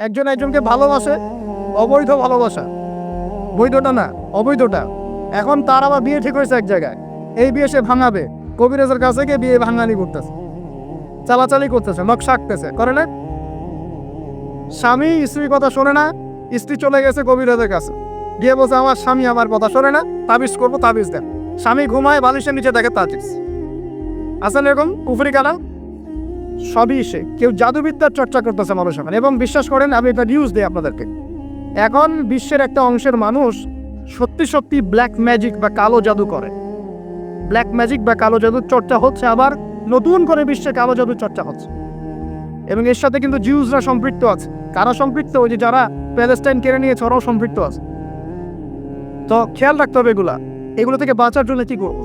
একজন একজনকে ভালোবাসে, অবৈধ ভালোবাসা, বৈধটা না, অবৈধটা। এখন তার আবার বিয়ে ঠিক হয়েছে এক জায়গায়, এই বিয়ে সে ভাঙাবে, কবিরাজের কাছে গিয়ে বিয়ে ভাঙানি করতেছে, চালাচালি করতেছে, নকশা আঁকতেছে, করে না? স্বামী স্ত্রীর কথা শোনে না, স্ত্রী চলে গেছে কবিরাজের কাছে, গিয়ে বলছে আমার স্বামী আমার কথা শোনে না, তাবিজ করবো, তাবিজ দেন। স্বামী ঘুমায়, বালিশের নিচে দেখে তাবিজ। আসলে এরকম কুফরি কালাম সবই সে। কেউ জাদুবিদ্যার চর্চা করতেছে মানুষ এখন, এবং বিশ্বাস করেন আমি একটা নিউজ দিই আপনাদেরকে, এখন বিশ্বের একটা অংশের মানুষ সত্যি সত্যি ব্ল্যাক ম্যাজিক বা কালো জাদু করে। ব্ল্যাক ম্যাজিক বা কালো জাদুর চর্চা হচ্ছে, আবার নতুন করে বিশ্বে কালো জাদুর চর্চা হচ্ছে, এবং এর সাথে কিন্তু জিউসরা সম্পৃক্ত আছে। কারা সম্পৃক্ত? ওই যে যারা প্যালেস্টাইন কেড়ে নিয়েছে ওরাও সম্পৃক্ত আছে। তো খেয়াল রাখতে হবে এগুলো থেকে বাঁচার জন্য কি করব?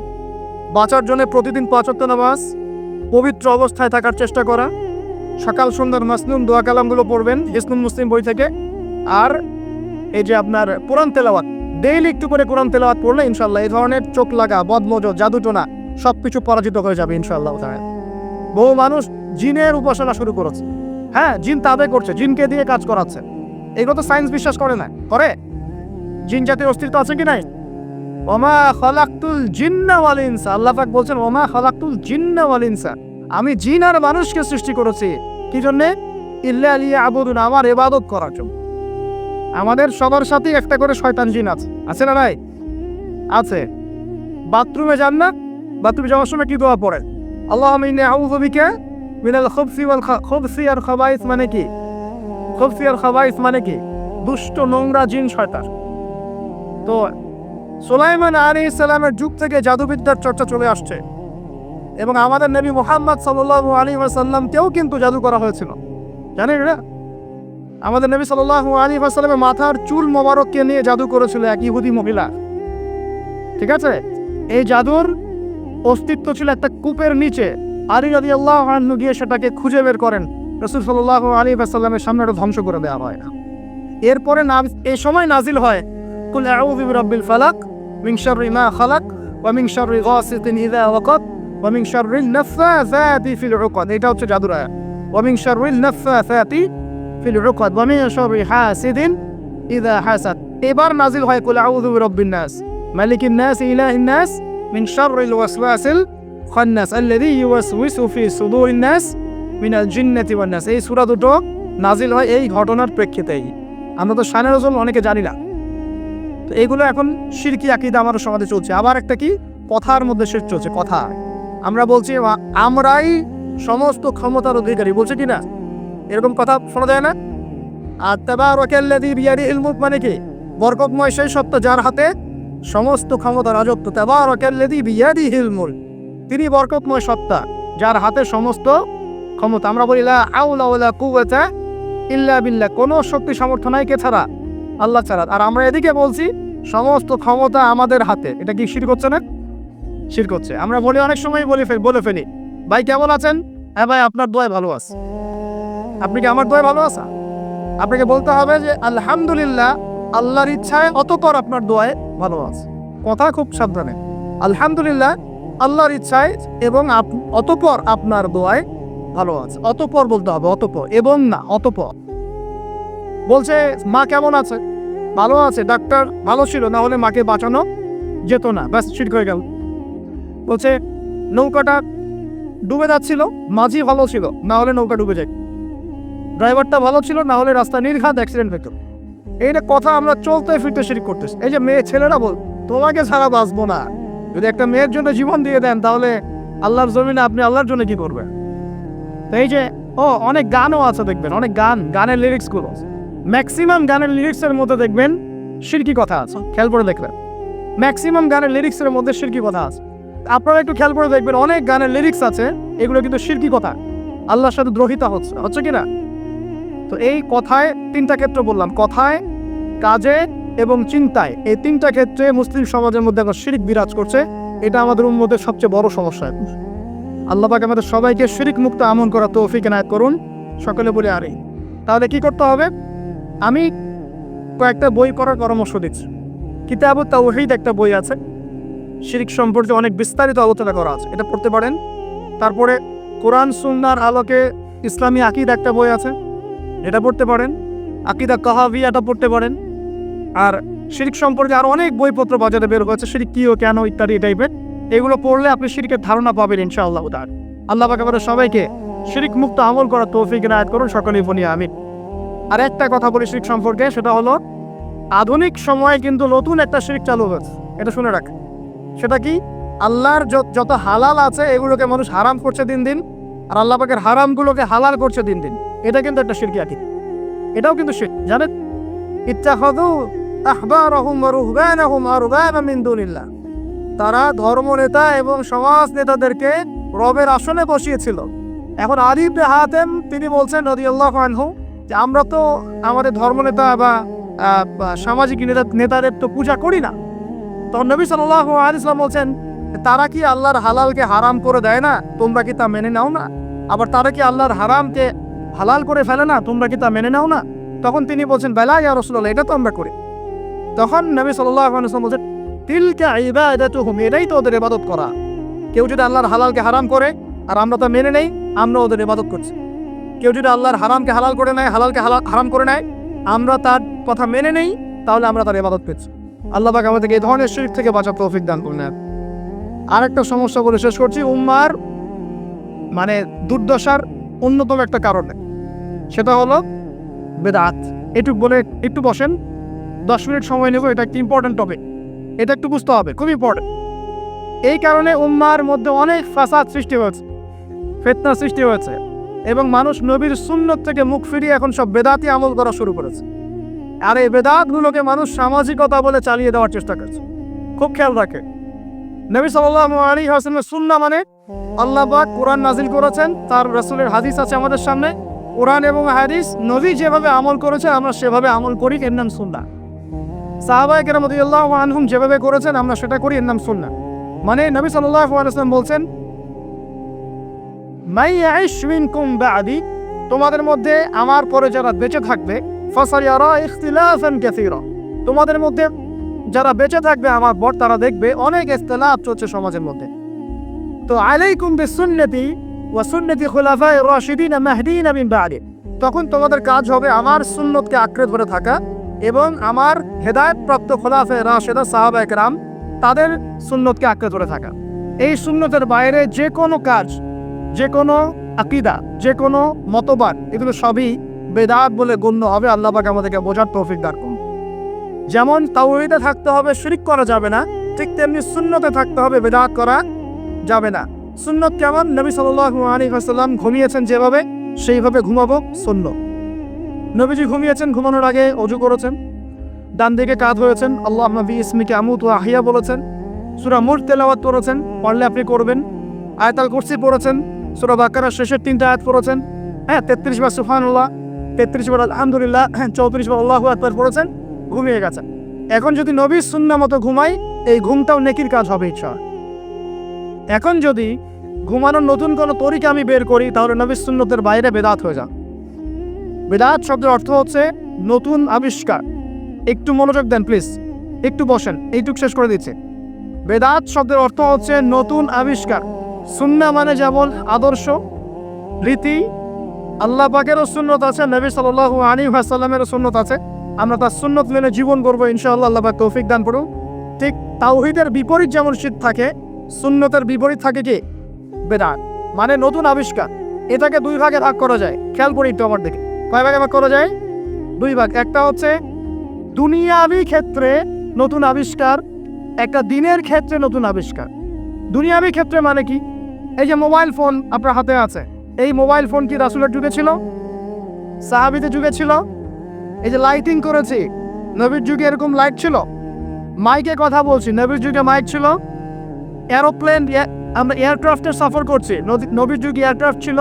বাঁচার জন্য প্রতিদিন 5 ওয়াক্ত নামাজ, পবিত্র অবস্থায় থাকার চেষ্টা করা, সকাল সন্ধ্যার মাসনুন দোয়া কালামগুলো পড়বেন হিসনুল মুসলিম বই থেকে, আর এই যে আপনার কোরআন তেলাওয়াত, ডেইলি একটু করে কোরআন তেলাওয়াত পড়লে ইনশাল্লাহ এই ধরনের চোখ লাগা, বদনজর, জাদুটোনা সবকিছু পরাজিত হয়ে যাবে ইনশাল্লাহ। বহু মানুষ জিনের উপাসনা শুরু করেছে, হ্যাঁ জিন তাবে করছে, জিনকে দিয়ে কাজ করাচ্ছে। এগুলো তো সায়েন্স বিশ্বাস করে না, করে? জিন জাতির অস্তিত্ব আছে কি নাই? ওমা খালাকতুল জিন্না ওয়াল ইনসা, আল্লাহ পাক বলছেন ওমা খালাকতুল জিন্না ওয়াল ইনসা, আমি জিন আর মানুষকে সৃষ্টি করেছি কি জন্য? ইল্লা লিয়াবুদুন, আমার ইবাদত করার জন্য। আমাদের সবার সাথেই একটা করে শয়তান জিন আছে, আছে না নাই? আছে। বাথরুমে যান না, বাথরুমে যাওয়ার সময় কি দোয়া পড়েন? আল্লাহুম্মা ইন্নী আউযু বিকা মিনাল খুবসি ওয়াল খুবসি আর খাবাইস, মানে কি? খুবসি আর খাবাইস মানে কি? দুষ্ট নোংরা জিন শয়তান। তো সুলাইমান আলাইহিস সালামের যুগ থেকে জাদুবিদ্যার চর্চা চলে আসছে, এবং আমাদের নবী মুহাম্মদ সাল্লাল্লাহু আলাইহি ওয়াসাল্লামকেও কিন্তু জাদু করা হয়েছিল, জানেন না? আমাদের নবী সাল্লাল্লাহু আলাইহি ওয়াসাল্লামের মাথার চুল মোবারককে নিয়ে জাদু করেছিল এক ইহুদি মহিলা, ঠিক আছে? এই জাদুর অস্তিত্ব ছিল একটা কূপের নিচে। আলী রাদিয়াল্লাহু আনহু গিয়ে সেটাকে খুঁজে বের করেন, রাসূল সাল্লাল্লাহু আলাইহি ওয়াসাল্লামের সামনে এটা ধ্বংস করে দেওয়া হয়। এরপরে এই সময় নাজিল হয় কুল আউযু বিরাব্বিল ফালাক মিন শাররি মা খালাক ওয়া মিন শাররি গাসিকিন ইযা ওয়াকাব ওয়া মিন শাররিন নাফাসাতি ফিল উকাদ। এটা হচ্ছে জাদুর আয়াত। ওয়া মিন শাররিন নাফাসাতি ফিল উকাদ ওয়া মিন শাররি হাসিদিন ইযা হাসাদ। এবার নাজিল হয় কুল আউযু বিরাব্বিন নাস মালিকিন নাস ইলাহিন নাস মিন শাররিল ওয়াসওয়াসিল খান্নাস আল্লাযী ইউওয়াসউিসু ফি সুদুরিন নাস মিনাল জিন্নাতি ওয়ান নাস। এই সূরা দুটো নাজিল হয় এই ঘটনার প্রেক্ষিতেই। আমরা তো শানে রাসূল অনেকে জানি না, তো এইগুলো এখন শিরকি আকীদা আমাদের সমাজে চলছে। আবার একটা কি কথার মধ্যে শেষ চলছে, কথা। আমরা বলছি আমরাই সমস্ত ক্ষমতার অধিকারী, বলছে কি না? এরকম কথা শোনা যায় না? আর তাবারাকাল্লাযী বিয়াদিহিল মুলক মানে কি? বরকতময় সেই সত্তা যার হাতে সমস্ত ক্ষমতা, রাজত্ব। তাবারাকাল্লাযী বিয়াদিহিল মুলক, তিনি বরকতময় সত্তা যার হাতে সমস্ত ক্ষমতা। আমরা বলি লা হাওলা ওয়ালা কুওয়াতা ইল্লা বিল্লাহ, কোনো শক্তি সামর্থ্য নাই কে ছাড়া? আল্লাহ ছাড়া। আর আমরা এদিকে বলছি সমস্ত ক্ষমতা আমাদের হাতে। এটা কি শিরক হচ্ছে না? শিরক হচ্ছে। আমরা বলি অনেক সময় বলে ফেলি ভাই কেমন আছেন? হ্যাঁ ভাই আপনার দোয়ায় ভালো আছে। আপনি কি আমার দোয়ায় ভালো আছেন? আপনাকে বলতে হবে যে আলহামদুলিল্লাহ, আল্লাহর ইচ্ছায় অতঃপর আপনার দোয়ায় ভালো আছে। কথা খুব সাবধানে, আলহামদুলিল্লাহ আল্লাহর ইচ্ছায় এবং অতঃপর আপনার দোয়ায় ভালো আছে। অতঃপর বলতে হবে, অতঃপর, এবং না, অতঃপর। বলছে মা কেমন আছে? ভালো আছে, ডাক্তার ভালো ছিল, না হলে মাকে বাঁচানো যেত না, ব্যাস শিরক হয়ে গেল। বলছে নৌকাটা ডুবে যাচ্ছিল, মাঝি ভালো ছিল, না হলে নৌকা ডুবে যায়। ড্রাইভারটা ভালো ছিল, না হলে রাস্তা নির্ঘাত অ্যাক্সিডেন্ট হতো। এইটা কথা আমরা চলতে ফিরতে শিরক করতেছি। এই যে মেয়ে ছেলেরা বল তোমাকে ছাড়া বাঁচবো না, যদি একটা মেয়ের জন্য জীবন দিয়ে দেন তাহলে আল্লাহর জমিনে আপনি আল্লাহর জন্য কি করবেন? তো এই যে অনেক গানও আছে, দেখবেন অনেক গানের লিরিক্সগুলো, ম্যাক্সিমাম গানের লিরিক্সের মধ্যে দেখবেন শিরকি কথা আছে। খেয়াল করে দেখবেন ম্যাক্সিমাম গানের লিরিক্সের মধ্যে শিরকি কথা আছে। আপনারা একটু খেয়াল করে দেখবেন অনেক গানের লিরিক্স আছে এগুলো কিন্তু শিরকি কথা, আল্লাহর সাথে দ্রোহিতা হচ্ছে কি না? তো এই কথায় তিনটা ক্ষেত্র বললাম, কথায়, কাজে এবং চিন্তায়। এই তিনটা ক্ষেত্রে মুসলিম সমাজের মধ্যে এখন শিরক বিরাজ করছে। এটা আমাদের উম্মতের সবচেয়ে বড় সমস্যা। আল্লাহ পাক আমাদের সবাইকে শিরক মুক্ত আমল করার তৌফিক এনায়েত করুন। সকলে বলে আরে তাহলে কি করতে হবে? আমি কয়েকটা বই পড়ার পরামর্শ দিচ্ছি। কিতাবুত তাওহীদ একটা বই আছে, শিরক সম্পর্কে অনেক বিস্তারিত আলোচনা করা আছে, এটা পড়তে পারেন। তারপরে কোরআন সুন্নাহর আলোকে ইসলামী আকীদা একটা বই আছে, এটা পড়তে পারেন। আকিদা কাহাবিয়াটা পড়তে পারেন। আর শিরক সম্পর্কে আরও অনেক বইপত্র বাজারে বের হয়েছে, শিরক কী ও কেন ইত্যাদি টাইপের। এগুলো পড়লে আপনি শিরকের ধারণা পাবেন ইনশাআল্লাহ তাআলা। আল্লাহ পাক আমাদের সবাইকে শিরক মুক্ত আমল করার তৌফিক ইনায়াত করুন, সকলেই বলি আমিন। আর একটা কথা বলি শিরক সম্পর্কে, সেটা হলো আধুনিক সময়ে কিন্তু নতুন একটা শিরক চালু হয়েছে, এটা শুনে রাখ। সেটা কি? আল্লাহর যত হালাল আছে এগুলোকে মানুষ হারাম করছে দিন দিন, আর আল্লাহ পাকের হারামগুলোকে হালাল করছে দিন দিন। এটা কিন্তু একটা শিরকি আকিদা, এটাও কিন্তু শিরক, জানেন? ইত্তাখাযু আহবারহুম ওয়া রুহবানাহুম আরবাবা মিন দুনিল্লাহ। তারা ধর্মনেতা এবং সমাজ নেতাদেরকে রবের আসনে বসিয়েছিল। এখন আলী ইবনে হাতেম তিনি বলছেন রাদিয়াল্লাহু আনহু যে আমরা তো আমাদের ধর্মনেতা বা সামাজিক নেতাদের তো পূজা করি না। তখন নবী সাল্লাল্লাহু আলাইহি ওয়াসাল্লাম বলছেন তারা কি আল্লাহর হালালকে হারাম করে দেয় না, তোমরা কি তা মেনে নাও না? আবার তারা কি আল্লাহর হারামকে হালাল করে ফেলে না, তোমরা কি তা মেনে নাও না? তখন তিনি বলছেন বেলা ইয়া রাসূলুল্লাহ, এটা তো আমরা করি। তখন নবী সাল্লাল্লাহু আলাইহি ওয়াসাল্লাম বলছেন তিলকা ইবাদাতুহুম, এটাই তো ওদের ইবাদত করা। কেউ যদি আল্লাহর হালালকে হারাম করে আর আমরা তা মেনে নেই, আমরা ওদের ইবাদত করছি। কেউ যদি আল্লাহর হারামকে হালাল করে নেয়, হালালকে হারাম করে নেয়, আমরা তার কথা মেনে নেই, তাহলে আমরা তার ইবাদত করছি। আল্লাহ পাক আমাদেরকে এই ধরনের শিরক থেকে বাঁচার তৌফিক দান করুন। আরেকটা সমস্যা বলে শেষ করছি, উম্মার মানে দুর্দশার অন্যতম একটা কারণ, সেটা হলো বেদাত। এটুক বলে একটু বসেন, 10 মিনিট সময় নেব, এটা একটা ইম্পর্টেন্ট টপিক, এটা একটু বুঝতে হবে, খুব ইম্পর্টেন্ট। এই কারণে উম্মার মধ্যে অনেক ফাসাদ সৃষ্টি হয়েছে, ফিতনা সৃষ্টি হয়েছে, এবং মানুষ নবীর সুন্নত থেকে মুখ ফিরিয়ে এখন সব বেদাতি আমল করা শুরু করেছে। আর এই বেদাতগুলোকে মানুষ সামাজিকতা বলে চালিয়ে দেওয়ার চেষ্টা করছে। খুব খেয়াল রাখে, নবী সাল্লাল্লাহু আলাইহি ওয়াসাল্লামের সুন্নাহ মানে আল্লাহ পাক কোরআন নাজিল করেছেন, তার রাসূলের হাদিস আছে আমাদের সামনে। কোরআন এবং হাদিস নবী যেভাবে আমল করেছেন আমরা সেভাবে আমল করি, এর নাম সুন্নাহ। সাহাবায়ে কেরাম রাদিয়াল্লাহু আনহুম যেভাবে করেছেন আমরা সেটা করি, এর নাম সুন্নাহ। মানে নবী সাল্লাল্লাহু আলাইহি ওয়াসাল্লাম বলছেন মাই ইয়াইশ মিনকুম বা'দি, তোমাদের মধ্যে আমার পরে যারা বেঁচে থাকবে, ফাসায়ারা ইখতিলাফান কাসীরা, তোমাদের মধ্যে যারা বেঁচে থাকবে আমার পর তারা দেখবে অনেক ইখতিলাফ চলছে সমাজের মধ্যে। তো আলাইকুম বিসুন্নতি ওয়া সুন্নতি খুলাফায়ে রাশিদিন মাহদিন মিন বা'দি, তখন তোমাদের কাজ হবে আমার সুন্নতকে আঁকড়ে ধরে থাকা এবং আমার হেদায়েতপ্রাপ্ত খুলাফায়ে রাশিদা সাহাবায়ে কেরাম তাদের সুন্নতকে আঁকড়ে ধরে থাকা। এই সুন্নতের বাইরে যে কোনো কাজ, যে কোনো আকীদা, যে কোনো মতবাদ, এগুলো সবই বেদাত বলে গণ্য হবে। আল্লাহ পাক আমাদেরকে বোঝার তৌফিক দান করুন। যেমন তাওহীদে থাকতে হবে, শিরক করা যাবে না, ঠিক তেমনি সুন্নতে থাকতে হবে, বেদাত করা যাবে না। সুন্নত কেমন? নবী সাল্লাল্লাহু আলাইহি ওয়াসাল্লাম ঘুমিয়েছেন যেভাবে, সেইভাবে ঘুমাবো সুন্নত। নবীজি ঘুমিয়েছেন, ঘুমানোর আগে ওযু করেছেন, ডান দিকে কাঁধ হয়েছেন, আল্লাহুম্মা বিইসমিকা আমুতু ওয়া আহইয়া বলেছেন, সূরা মুল্ক তেলাওয়াত করেছেন, পড়লে আপনি করবেন। আয়াতুল কুরসি পড়েছেন, সূরা বাকারার শেষের 3টা আয়াত পড়েছেন, 33 বার সুবহানাল্লাহ, 33 বার আলহামদুলিল্লাহ, 34 বার আল্লাহু আকবার পড়েছেন, ঘুমিয়ে গেছেন। এখন যদি নবীর সুন্নাহ মতো ঘুমাই, এই ঘুমটাও নেকির কাজ হবে ইনশাআল্লাহ। এখন যদি ঘুমানোর নতুন কোনো তরিকা আমি বের করি, তাহলে নবীর সুন্নতের বাইরে বেদাত হয়ে যাবে। বেদাত শব্দের অর্থ হচ্ছে নতুন আবিষ্কার। একটু মনোযোগ দেন প্লিজ, একটু বসেন, এইটুকু শেষ করে দিচ্ছে। বেদাত শব্দের অর্থ হচ্ছে নতুন আবিষ্কার। সুন্নাহ মানে যেমন আদর্শ, রীতি, আল্লাহ পাকেরও সুন্নত আছে, নবী সাল্লাল্লাহু আলাইহি ওয়াসাল্লামেরও সুন্নত আছে, আমরা তার সুন্নত মেনে জীবন করবো ইনশাআল্লাহ। আল্লাহ পাক তৌফিক দান করুন। ঠিক তাওহীদের বিপরীত যেমন শিরক থাকে, সুন্নতের বিপরীত থাকে কি? বেদাত, মানে নতুন আবিষ্কার। এটাকে 2 ভাগে ভাগ করা যায়, খেয়াল করি একটু আমার দিকে। কয় ভাগে ভাগ করা যায়? 2 ভাগ। একটা হচ্ছে দুনিয়াবি ক্ষেত্রে নতুন আবিষ্কার, একটা দিনের ক্ষেত্রে নতুন আবিষ্কার। দুনিয়াবি ক্ষেত্রে মানে কি? এই যে মোবাইল ফোন আপনার হাতে আছে, এই মোবাইল ফোন কি রাসূলের যুগে ছিল? সাহাবীদের যুগে ছিল? এই যে লাইটিং করেছি, নবীর যুগে এরকম লাইট ছিল? মাইকে কথা বলছি, নবীর যুগে মাইক ছিল? এরোপ্লেন, আমরা এয়ারক্রাফটে সফর করছি, নবীর যুগে এয়ারক্রাফট ছিল?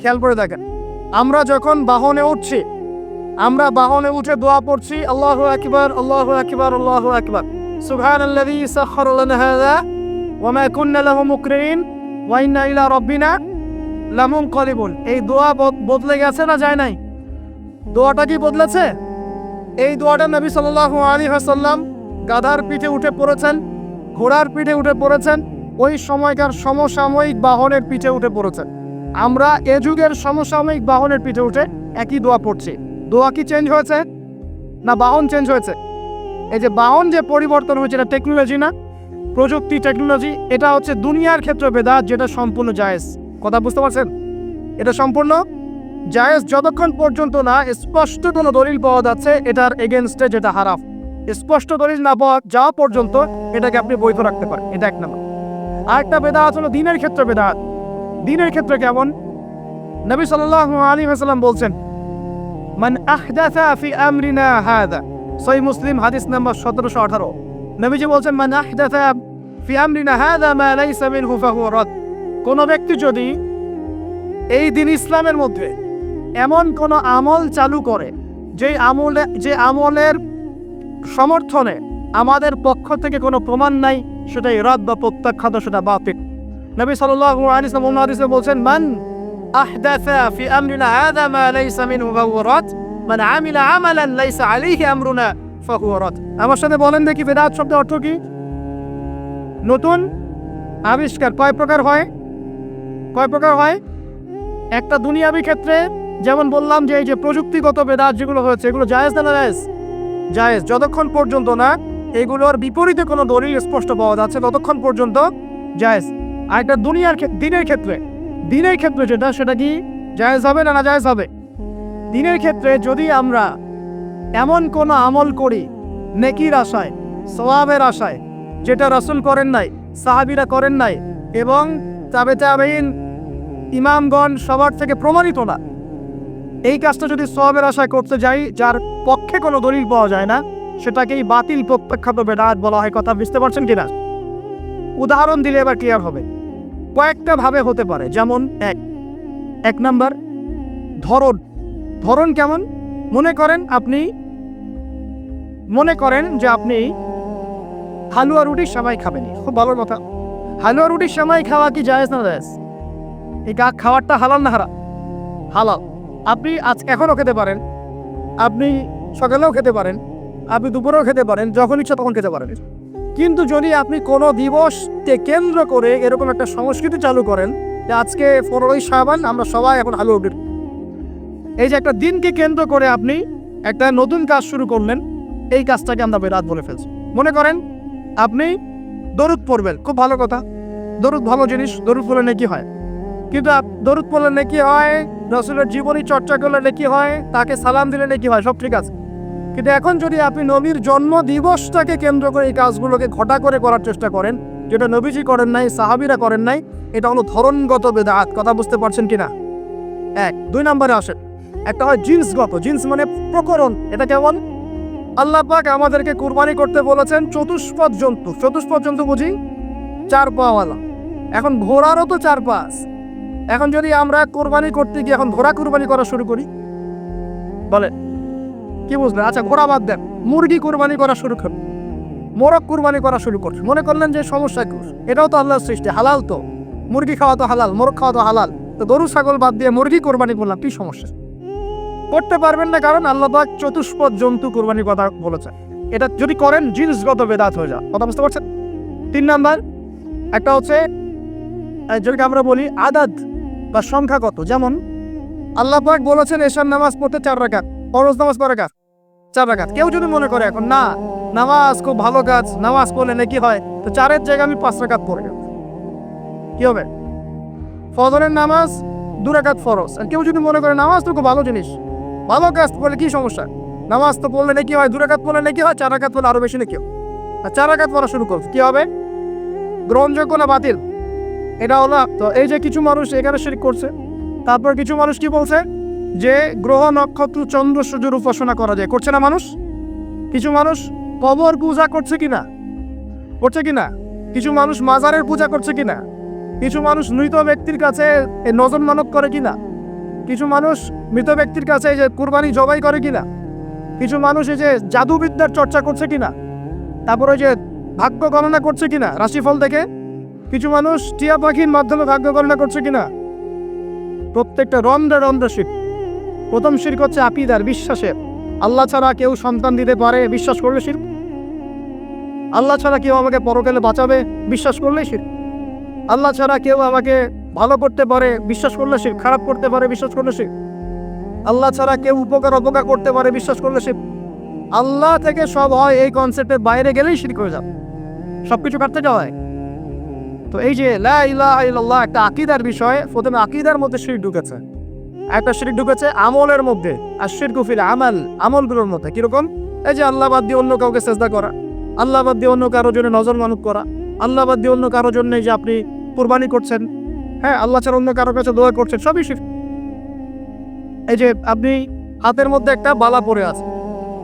খেয়াল করে দেখেন, আমরা যখন বাহনে উঠছি, আমরা বাহনে উঠে দোয়া পড়ছি, আল্লাহু আকবার, আল্লাহু আকবার, আল্লাহু আকবার, সুবহানাল্লাযী সাখখারা লানা হাযা ওয়া মা কুন্না লাহু মুকরিনিন ওয়া ইন্না ইলা রাব্বিনা লামুনকালিবুন। এই দোয়া বদলে গেছে না যায় নাই? দোয়াটা কি বদলেছে? এই দোয়াটা নবী সাল্লাল্লাহু আলাইহি ওয়াসাল্লাম গাধার পিঠে উঠে পড়েছেন, ঘোড়ার পিঠে উঠে পড়েছেন, ওই সময়কার সমসাময়িক বাহনের পিঠে উঠে পড়েছেন। আমরা এ যুগের সমসাময়িক বাহনের পিঠে উঠে একই দোয়া পড়ছি, দোয়া কি চেঞ্জ হয়েছে না বাহন চেঞ্জ হয়েছে? এই যে বাহন যে পরিবর্তন হয়েছে এটা টেকনোলজি না, প্রযুক্তি টেকনোলজি, এটা হচ্ছে দুনিয়ার ক্ষেত্রে বেদাত, যেটা সম্পূর্ণ জায়েজ। কথা বুঝতে পারছেন? এটা সম্পূর্ণ জায়েজ যতক্ষণ পর্যন্ত না স্পষ্ট কোনো দলিল পাওয়া যাচ্ছে এটার এগেনস্টে, যেটা হারাম। স্পষ্ট দলিল না পাওয়া যাওয়া পর্যন্ত এটাকে আপনি বৈধ রাখতে পারেন। এটা এক নম্বর। আরেকটা বেদাত হলো দ্বীনের ক্ষেত্রে বেদাত। দ্বীনের ক্ষেত্রে কেমন? নবী সাল্লাল্লাহু আলাইহি ওয়াসাল্লাম বলছেন, মান আহদাসা ফি আমরিনা হাযা, সহিহ মুসলিম হাদিস নাম্বার 1718। নবীজি বলছেন, মান আহদাসা ফি আমরিনা হাযা মা লাইসা মিনহু ফাহুয়া রাদ। কোন ব্যক্তি যদি এই দিন ইসলামের মধ্যে এমন কোন আমল চালু করে যে আমলের সমর্থনে আমাদের পক্ষ থেকে কোনো প্রমাণ নাই, সেটাই রাদ বা প্রত্যাখ্যাত, সেটা বাতিল। নবী সাল্লাল্লাহু আলাইহি ওয়াসাল্লাম হাদিসে বলছেন, মান আহদাসা ফি আমরিনা হাযা মা লাইসা মিনহু ফাহুয়া রাদ, মান আমিলা আমালান লাইসা আলাইহি আমরুনা ফাহুয়া রাদ। আমার সাথে বলেন দেখি বেদাত শব্দের অর্থ কি? নতুন আবিষ্কার। কয় প্রকার হয়? কয় প্রকার হয়? একটা দুনিয়াবি ক্ষেত্রে যেমন বললাম যে এই যে প্রযুক্তিগত বেদাত যেগুলো হয়েছে এগুলো জায়েজ না জায়েজ? জায়েজ যতক্ষণ পর্যন্ত না এগুলোর বিপরীতে কোনো দলিল স্পষ্ট পাওয়া যাচ্ছে ততক্ষণ পর্যন্ত জায়েজ। আর একটা দিনের ক্ষেত্রে যেটা, সেটা কি জায়েজ হবে না জায়েজ হবে? দিনের ক্ষেত্রে যদি আমরা এমন কোনো আমল করি নেকির আশায়, সওয়াবের আশায়, যেটা রাসূল করেন নাই, সাহাবীরা করেন নাই এবং তাবেঈন ইমামগণ সবার থেকে প্রমাণিত না, এই কাজটা যদি সওয়াবের আশায় করতে যাই যার পক্ষে কোনো দলিল পাওয়া যায় না, সেটাকেই বাতিল প্রত্যাখ্যাত বেদাত বলা হয়। কথা বুঝতে পারছেন কিনা? উদাহরণ দিলে এবার ক্লিয়ার হবে। কয়েকটা ভাবে হতে পারে। যেমন এক নাম্বার ধরন কেমন? মনে করেন যে আপনি হালুয়া রুটির সেমাই খাবেন। খুব ভালো কথা। হালুয়া রুটির সেমাই খাওয়া কি জায়েজ না জায়েজ? এই খাওয়ারটা হালাল না হারাম? হালাল। আপনি এখনও খেতে পারেন, আপনি সকালেও খেতে পারেন, আপনি দুপুরেও খেতে পারেন, যখন ইচ্ছা তখন খেতে পারেন। কিন্তু যদি আপনি কোনো দিবসকে কেন্দ্র করে এরকম একটা সংস্কৃতি চালু করেন যে আজকে 15ই শাবান আমরা সবাই এখন হালুয়া রুটি, এই যে একটা দিনকে কেন্দ্র করে আপনি একটা নতুন কাজ শুরু করলেন, এই কাজটাকে আমরা বেদাত বলে ফেলছি। মনে করেন আপনি দরুদ পড়বেন, খুব ভালো কথা, দরুদ ভালো জিনিস, দরুদ পড়লে নেকি হয়। কিন্তু দরুদ পড়লে নেকি হয়, রাসূলের জীবনী চর্চা করলে নেকি হয়, তাকে সালাম দিলে নেকি হয়, সব ঠিক আছে। কিন্তু এখন যদি আপনি নবীর জন্ম দিবসটাকে কেন্দ্র করে এই কাজগুলোকে ঘটা করে করার চেষ্টা করেন, যেটা নবীজি করেন নাই, সাহাবীরা করেন নাই, এটা হলো ধরনগত বেদাত। কথা বুঝতে পারছেন কিনা? দুই নম্বরে আসেন, একটা হয় জিন্সগত। জিন্স মানে প্রকরণ। এটা কেমন? আল্লাহ পাক আমাদেরকে কুরবানি করতে বলেছেন চতুষ্পদ জন্তু। চতুষ্পদ জন্তু বুঝি 4 পাওয়ালা। এখন ঘোড়ারও তো 4 পা আছে। এখন যদি আমরা কুরবানি করতে গিয়ে এখন ঘোড়া কুরবানি করা শুরু করি, বলে কি বুঝলেন? আচ্ছা ঘোড়া বাদ দেন, মুরগি কুরবানি করা শুরু করুন, মোরগ কুরবানি করা শুরু করুন। মনে করলেন যে সমস্যা কি? এটাও তো আল্লাহর সৃষ্টি, হালাল তো, মুরগি খাওয়া তো হালাল, মোরগ খাওয়া তো হালাল, তো গরু ছাগল বাদ দিয়ে মুরগি কুরবানি করলাম, কি সমস্যা? করতে পারবেন না, কারণ আল্লাহ পাক চতুষ্পদ জন্তু কুরবানির কথা বলেছেন। এটা যদি করেন জিন্সগত বেদাত হয়ে যায়। কথা বুঝতে পারছেন? 3 নাম্বার একটা হচ্ছে যদি আমরা বলি আদাদ বা সংখ্যাগত। যেমন আল্লাহ পাক বলেছেন এশার নামাজ পড়তে 4 রাকাত, ফরজ নামাজ কয় রাকাত? 4 রাকাত। কেউ যদি মনে করে এখন না নামাজ খুব ভালো কাজ, নামাজ পড়লে নাকি হয়, তো 4-এর জায়গায় আমি 5 রাকাত পড়ে গেল, কি হবে? ফজরের নামাজ 2 রাকাত ফরজ। আর কেউ যদি মনে করে নামাজ তো খুব ভালো জিনিস, ভালো কাজ, বলে কি সমস্যা? নামাজ তো পড়লে নাকি হয়, 2 রাকাত পড়লে নাকি হয়, 4 রাকাত পড়লে আরো বেশি নাকি হয়। আর 4 রাকাত পড়া শুরু করছে, কি হবে? গ্রহণযোগ্য না বাতিল? এটা হলো। তো এই যে কিছু মানুষ এখানে শিরক করছে। তারপর কিছু মানুষ কি বলছে যে গ্রহ নক্ষত্র চন্দ্র সূর্যের উপাসনা করা যায়, করছে না মানুষ? কিছু মানুষ কবর পূজা করছে কিনা? কিছু মানুষ মাজারের পূজা করছে কিনা? কিছু মানুষ মৃত ব্যক্তির কাছে নজর মানত করে কিনা? কিছু মানুষ মৃত ব্যক্তির কাছে যে কুরবানি জবাই করে কিনা? কিছু মানুষ এই যে জাদুবিদ্যার চর্চা করছে কিনা? তারপরে যে ভাগ্য গণনা করছে কিনা রাশিফল দেখে? কিছু মানুষ টিয়া পাখির মাধ্যমে ভাগ্য গণনা করছে কিনা? প্রত্যেকটা রন্ধ্রে শিরক। প্রথম শিরক হচ্ছে আকীদার, বিশ্বাসের। আল্লাহ ছাড়া কেউ সন্তান দিতে পারে, বিশ্বাস করলে শিরক। আল্লাহ ছাড়া কেউ আমাকে পরকালে বাঁচাবে, বিশ্বাস করলে শিরক। আল্লাহ ছাড়া কেউ আমাকে ভালো করতে পারে, বিশ্বাস করলে শিরক। খারাপ করতে পারে, বিশ্বাস করলে শিরক। আল্লাহ ছাড়া কেউ উপকার অপকার করতে পারে বিশ্বাস করলে সে আল্লাহ থেকে সব হয় এই কনসেপ্টের বাইরে গেলেই শিরক হয়ে যাবে, সবকিছু কাটতে যাওয়া হয়। তো এই যে লা ইলাহা ইল্লাল্লাহ একটা আকীদার বিষয়, প্রথমে আকীদার মধ্যে শিরক ঢুকেছে, একটা শিরক ঢুকেছে আমলের মধ্যে, আর শিরকু ফিল আমাল, আমলগুলোর মধ্যে। কিরকম? এই যে আল্লাহ বাদ দিয়ে অন্য কাউকে সেজদা করা, আল্লাহ বাদ দিয়ে অন্য কারোর জন্য নজর মানত করা, আল্লাহ বাদ দিয়ে অন্য কারোর জন্য যে আপনি কুরবানি করছেন, হ্যাঁ আল্লাহ ছাড়া অন্য কারোর কাছে দোয়া করছেন, সবই শিরক। এই যে আপনি হাতের মধ্যে একটা বালা পরে আছে,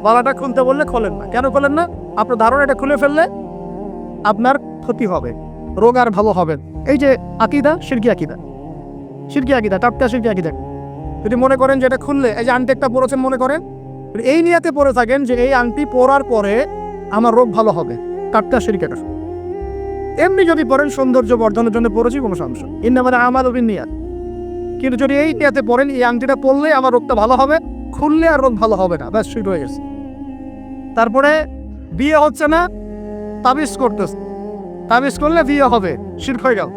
বালাটা খুলতে বললে খোলেন না, কেন খোলেন না? আপনার ধারণা এটা খুলে ফেললে আপনার ক্ষতি হবে, রোগ আর ভালো হবে। এই যে আকীদা, শিরকি আকীদা, শিরকি আকীদা, টাটকা শিরকি আকীদা। যদি মনে করেন যে এটা খুললে, এই যে আংটি একটা পরেছেন মনে করেন, এই নিয়াতে পরে থাকেন যে এই আংটি পরার পরে আমার রোগ ভালো হবে, টাটকা শিরক এটা। এমনি যদি পড়েন সৌন্দর্য বর্ধনের জন্য পড়েছি, কোনো সমস্যা, ইন্নামাল আমালু বিন্নিয়াত। কিন্তু যদি এই নিয়াতে পড়েন এই আংটিটা পরলে আমার রোগটা ভালো হবে, খুললে আর রোগ ভালো হবে না, ব্যাস শিরক হয়ে গেছে। তারপরে বিয়ে হচ্ছে না, তাবিজ করতেছে, তাবিজ করলে বিয়ে হবে, শিরক হয়ে গেল।